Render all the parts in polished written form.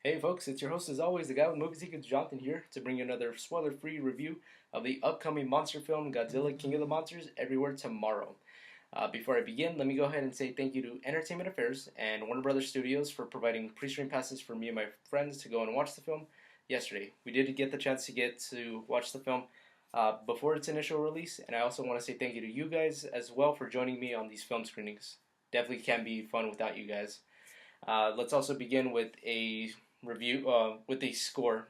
Hey folks, it's your host as always, the guy with movie tickets, Jonathan here, to bring you another spoiler-free review of the upcoming monster film Godzilla King of the Monsters everywhere tomorrow. Before I begin, let me go ahead and say thank you to Entertainment Affairs and Warner Brothers Studios for providing pre-screen passes for me and my friends to go and watch the film yesterday. We did get the chance to watch the film before its initial release, and I also want to say thank you to you guys as well for joining me on these film screenings. Definitely can't be fun without you guys. Let's also begin with a review with a score.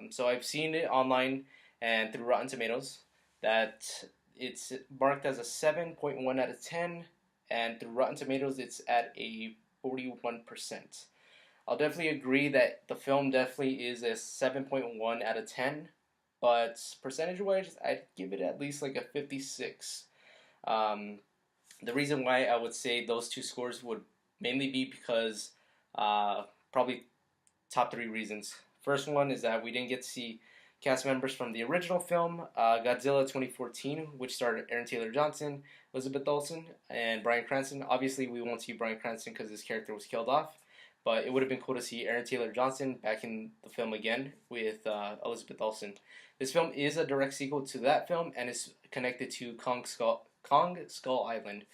So I've seen it online and through Rotten Tomatoes that it's marked as a 7.1 out of 10, and through Rotten Tomatoes it's at a 41%. I'll definitely agree that the film definitely is a 7.1 out of 10, but percentage wise, I'd give it at least like a 56. Um, the reason why I would say those two scores would mainly be because probably top three reasons. First one is that we didn't get to see cast members from the original film, Godzilla 2014, which starred Aaron Taylor Johnson, Elizabeth Olsen, and Bryan Cranston. Obviously, we won't see Bryan Cranston because his character was killed off, but it would have been cool to see Aaron Taylor Johnson back in the film again with Elizabeth Olsen. This film is a direct sequel to that film and is connected to Kong Skull Island.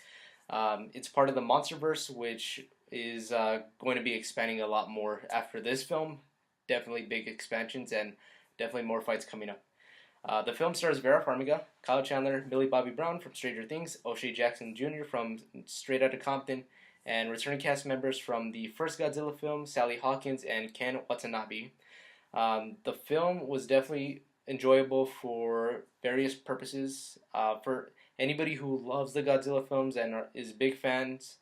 It's part of the MonsterVerse, which is going to be expanding a lot more after this film. Definitely big expansions and definitely more fights coming up. The film stars Vera Farmiga, Kyle Chandler, Millie Bobby Brown from Stranger Things, O'Shea Jackson Jr. from Straight Outta Compton, and returning cast members from the first Godzilla film, Sally Hawkins and Ken Watanabe. The film was definitely enjoyable for various purposes. For anybody who loves the Godzilla films and is big fans,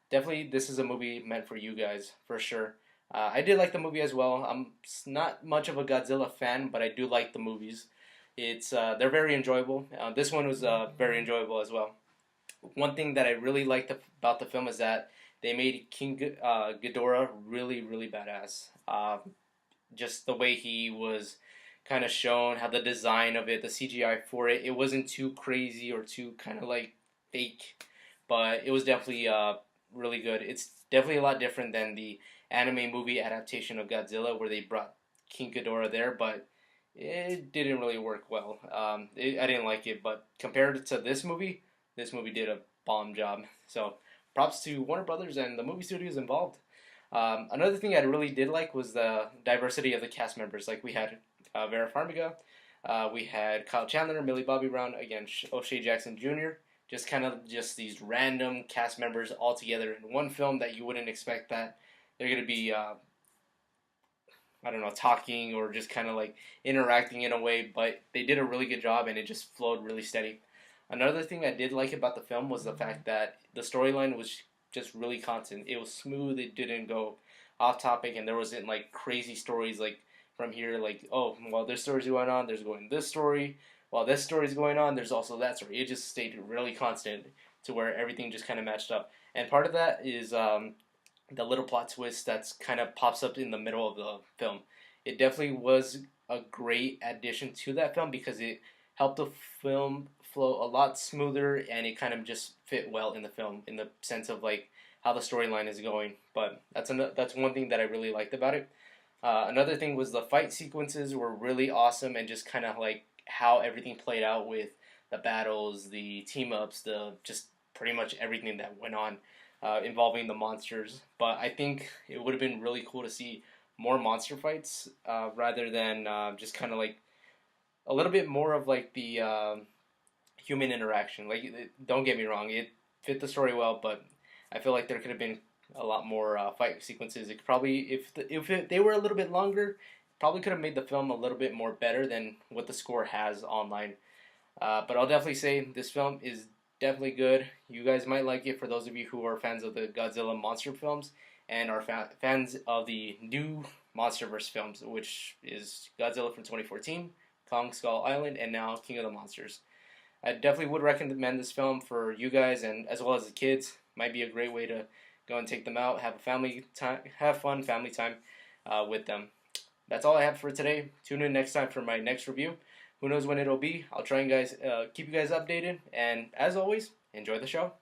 definitely this is a movie meant for you guys, for sure. I did like the movie as well. I'm not much of a Godzilla fan, but I do like the movies. They're very enjoyable. This one was very enjoyable as well. One thing that I really liked about the film is that they made King Ghidorah really, really badass. Just the way he was kind of shown, how the design of it, the CGI for it, it wasn't too crazy or too kind of like fake, but it was definitely really good. It's definitely a lot different than the anime movie adaptation of Godzilla where they brought King Ghidorah there, but it didn't really work well. I didn't like it, but compared to this movie did a bomb job. So props to Warner Brothers and the movie studios involved. Another thing I really did like was the diversity of the cast members. Like we had Vera Farmiga, we had Kyle Chandler, Millie Bobby Brown, again O'Shea Jackson Jr. Just these random cast members all together in one film that you wouldn't expect that they're gonna be I don't know, talking or just kind of like interacting in a way, but they did a really good job and it just flowed really steady. Another thing I did like about the film was the fact that the storyline was just really constant. It was smooth. It didn't go off topic, and there wasn't like crazy stories like from here, like oh, while this story's going on, there's going this story. While this story's going on, there's also that story. It just stayed really constant to where everything just kind of matched up. And part of that is the little plot twist that's kind of pops up in the middle of the film. It definitely was a great addition to that film because it helped the film flow a lot smoother and it kind of just fit well in the film in the sense of like how the storyline is going. But that's one thing that I really liked about it. Another thing was the fight sequences were really awesome and just kind of like how everything played out with the battles, the team ups, the just pretty much everything that went on involving the monsters. But I think it would have been really cool to see more monster fights rather than just kind of like a little bit more of like the human interaction. Like, don't get me wrong, it fit the story well, but I feel like there could have been a lot more fight sequences. It could probably, they were a little bit longer, probably could have made the film a little bit more better than what the score has online. But I'll definitely say this film is definitely good. You guys might like it for those of you who are fans of the Godzilla monster films and are fans of the new MonsterVerse films, which is Godzilla from 2014, Kong Skull Island, and now King of the Monsters. I definitely would recommend this film for you guys and as well as the kids. Might be a great way to go and take them out, have a family time, have fun family time with them. That's all I have for today. Tune in next time for my next review. Who knows when it'll be? I'll try and keep you guys updated. And as always, enjoy the show.